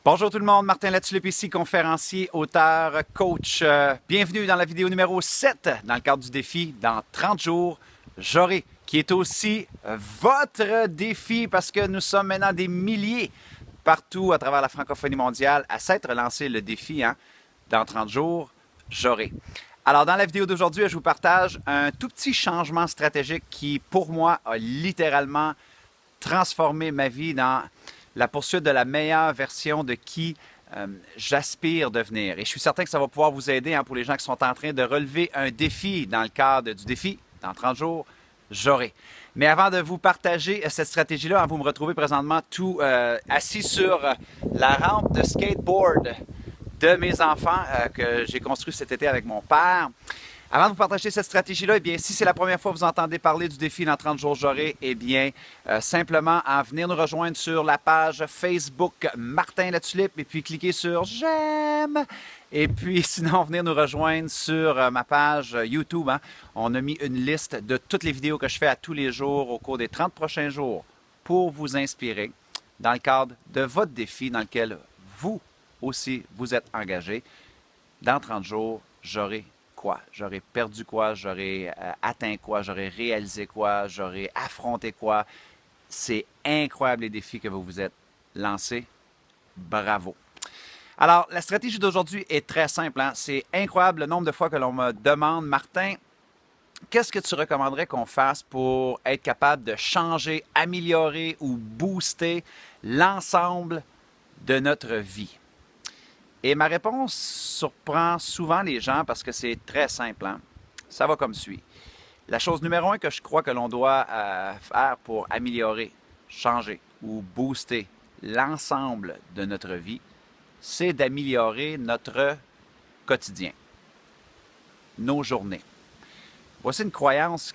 Bonjour tout le monde, Martin Latulippe ici, conférencier, auteur, coach. Bienvenue dans la vidéo numéro 7 dans le cadre du défi dans 30 jours, j'aurai, qui est aussi votre défi parce que nous sommes maintenant des milliers partout à travers la francophonie mondiale à s'être lancé le défi dans 30 jours, j'aurai. Alors dans la vidéo d'aujourd'hui, je vous partage un tout petit changement stratégique qui pour moi a littéralement transformé ma vie dans la poursuite de la meilleure version de qui j'aspire devenir. Et je suis certain que ça va pouvoir vous aider pour les gens qui sont en train de relever un défi dans le cadre du défi. Dans 30 jours, j'aurai. Mais avant de vous partager cette stratégie-là, vous me retrouvez présentement tout assis sur la rampe de skateboard de mes enfants que j'ai construit cet été avec mon père. Avant de vous partager cette stratégie-là, eh bien, si c'est la première fois que vous entendez parler du défi dans 30 jours j'aurai, eh bien, simplement à venir nous rejoindre sur la page Facebook Martin Latulippe et puis cliquer sur j'aime. Et puis, sinon, venir nous rejoindre sur ma page YouTube. On a mis une liste de toutes les vidéos que je fais à tous les jours au cours des 30 prochains jours pour vous inspirer dans le cadre de votre défi dans lequel vous aussi vous êtes engagé. Dans 30 jours, j'aurai quoi? J'aurais perdu quoi? J'aurais atteint quoi? J'aurais réalisé quoi? J'aurais affronté quoi? C'est incroyable les défis que vous vous êtes lancés. Bravo! Alors, la stratégie d'aujourd'hui est très simple. C'est incroyable le nombre de fois que l'on me demande, Martin, qu'est-ce que tu recommanderais qu'on fasse pour être capable de changer, améliorer ou booster l'ensemble de notre vie? Et ma réponse surprend souvent les gens parce que c'est très simple. Ça va comme suit. La chose numéro 1 que je crois que l'on doit faire pour améliorer, changer ou booster l'ensemble de notre vie, c'est d'améliorer notre quotidien, nos journées. Voici une croyance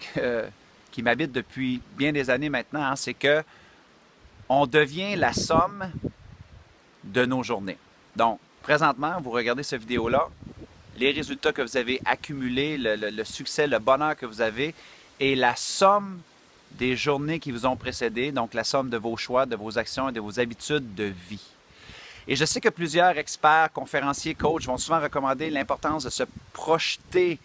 qui m'habite depuis bien des années maintenant, c'est que on devient la somme de nos journées. Donc, présentement, vous regardez cette vidéo-là, les résultats que vous avez accumulés, le succès, le bonheur que vous avez est la somme des journées qui vous ont précédé, donc la somme de vos choix, de vos actions et de vos habitudes de vie. Et je sais que plusieurs experts, conférenciers, coachs vont souvent recommander l'importance de se projeter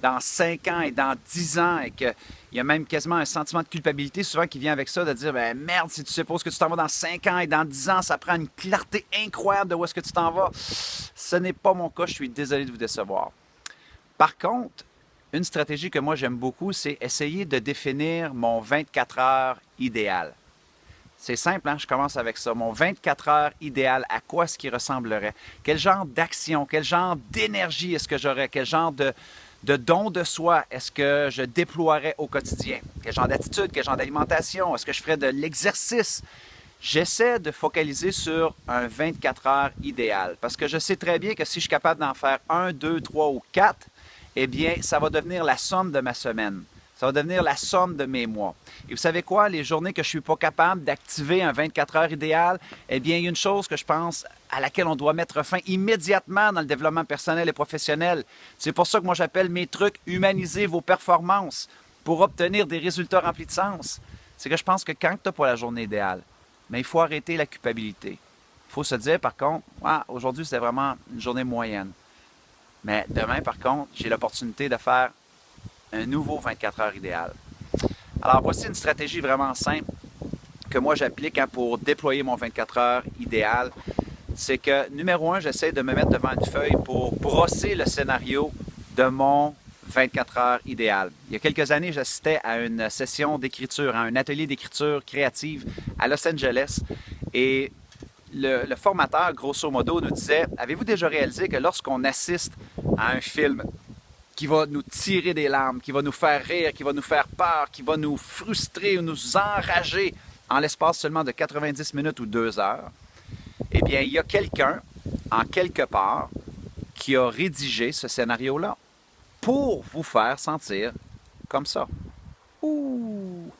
dans 5 ans et dans 10 ans et qu'il y a même quasiment un sentiment de culpabilité souvent qui vient avec ça, de dire ben merde, si tu supposes que tu t'en vas dans 5 ans et dans 10 ans, ça prend une clarté incroyable de où est-ce que tu t'en vas. Ce n'est pas mon cas, je suis désolé de vous décevoir. Par contre, une stratégie que moi j'aime beaucoup, c'est essayer de définir mon 24 heures idéal. C'est simple, je commence avec ça. Mon 24 heures idéal, à quoi est-ce qu'il ressemblerait? Quel genre d'action, quel genre d'énergie est-ce que j'aurais? Quel genre de don de soi est-ce que je déploierais au quotidien? Quel genre d'attitude, quel genre d'alimentation? Est-ce que je ferais de l'exercice? J'essaie de focaliser sur un 24 heures idéal parce que je sais très bien que si je suis capable d'en faire 1, 2, 3 ou 4, eh bien, ça va devenir la somme de ma semaine. Ça va devenir la somme de mes mois. Et vous savez quoi? Les journées que je ne suis pas capable d'activer un 24 heures idéal, eh bien, il y a une chose que je pense à laquelle on doit mettre fin immédiatement dans le développement personnel et professionnel. C'est pour ça que moi, j'appelle mes trucs « Humaniser vos performances » pour obtenir des résultats remplis de sens. C'est que je pense que quand tu n'as pas la journée idéale, mais il faut arrêter la culpabilité. Il faut se dire, par contre, aujourd'hui, c'est vraiment une journée moyenne. Mais demain, par contre, j'ai l'opportunité de faire un nouveau 24 heures idéal. Alors, voici une stratégie vraiment simple que moi j'applique pour déployer mon 24 heures idéal. C'est que, numéro 1, j'essaie de me mettre devant une feuille pour brosser le scénario de mon 24 heures idéal. Il y a quelques années, j'assistais à une session d'écriture, à un atelier d'écriture créative à Los Angeles. Et le formateur, grosso modo, nous disait, avez-vous déjà réalisé que lorsqu'on assiste à un film qui va nous tirer des larmes, qui va nous faire rire, qui va nous faire peur, qui va nous frustrer ou nous enrager en l'espace seulement de 90 minutes ou 2 heures, eh bien, il y a quelqu'un, en quelque part, qui a rédigé ce scénario-là pour vous faire sentir comme ça. Ouh!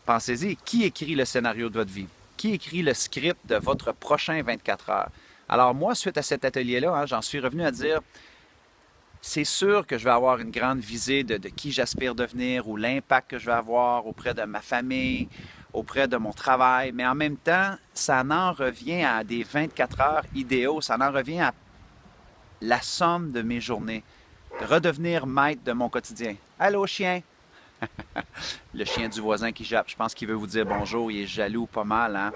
Pensez-y, qui écrit le scénario de votre vie? Qui écrit le script de votre prochain 24 heures? Alors moi, suite à cet atelier-là, j'en suis revenu à dire, c'est sûr que je vais avoir une grande visée de qui j'aspire devenir ou l'impact que je vais avoir auprès de ma famille, auprès de mon travail, mais en même temps, ça en revient à des 24 heures idéaux, ça en revient à la somme de mes journées, de redevenir maître de mon quotidien. Allô, chien! Le chien du voisin qui jappe, je pense qu'il veut vous dire bonjour, il est jaloux pas mal, hein?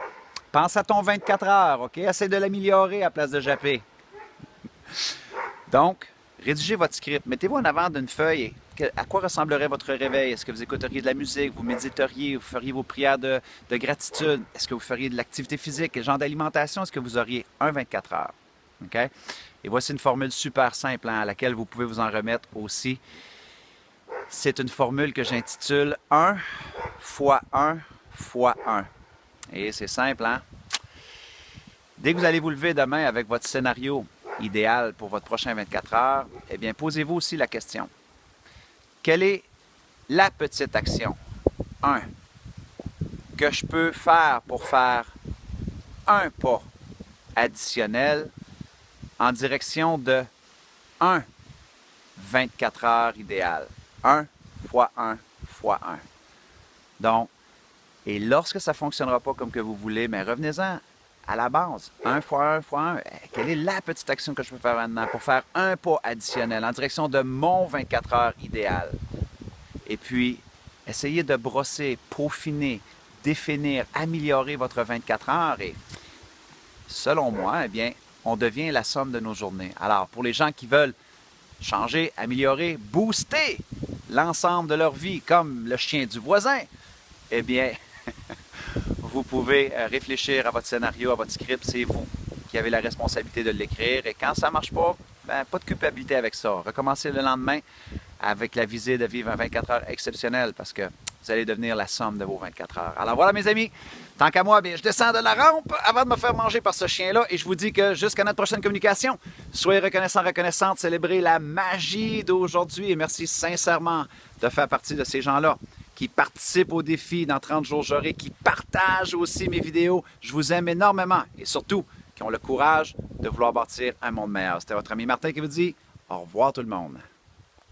Pense à ton 24 heures, OK? Essaie de l'améliorer à place de japper. Donc, rédigez votre script. Mettez-vous en avant d'une feuille. À quoi ressemblerait votre réveil? Est-ce que vous écouteriez de la musique? Vous méditeriez? Vous feriez vos prières de gratitude? Est-ce que vous feriez de l'activité physique? Quel genre d'alimentation est-ce que vous auriez un 24 heures? OK? Et voici une formule super simple à laquelle vous pouvez vous en remettre aussi. C'est une formule que j'intitule 1 fois 1 fois 1. Et c'est simple, hein? Dès que vous allez vous lever demain avec votre scénario idéal pour votre prochain 24 heures, eh bien, posez-vous aussi la question. Quelle est la petite action, 1, que je peux faire pour faire un pas additionnel en direction de 1 24 heures idéal? 1 fois 1 fois 1. Donc, et lorsque ça ne fonctionnera pas comme que vous voulez, mais revenez-en à la base. 1 fois 1 fois 1. Quelle est la petite action que je peux faire maintenant pour faire un pas additionnel en direction de mon 24 heures idéal? Et puis, essayez de brosser, peaufiner, définir, améliorer votre 24 heures. Et selon moi, eh bien, on devient la somme de nos journées. Alors, pour les gens qui veulent changer, améliorer, booster l'ensemble de leur vie, comme le chien du voisin, eh bien, vous pouvez réfléchir à votre scénario, à votre script. C'est vous qui avez la responsabilité de l'écrire. Et quand ça ne marche pas, ben, pas de culpabilité avec ça. Recommencez le lendemain avec la visée de vivre un 24 heures exceptionnel parce que vous allez devenir la somme de vos 24 heures. Alors voilà, mes amis, tant qu'à moi, bien, je descends de la rampe avant de me faire manger par ce chien-là et je vous dis que jusqu'à notre prochaine communication, soyez reconnaissants, reconnaissantes, célébrez la magie d'aujourd'hui et merci sincèrement de faire partie de ces gens-là qui participent au défi dans 30 jours j'aurai, qui partagent aussi mes vidéos. Je vous aime énormément et surtout qui ont le courage de vouloir bâtir un monde meilleur. C'était votre ami Martin qui vous dit au revoir tout le monde.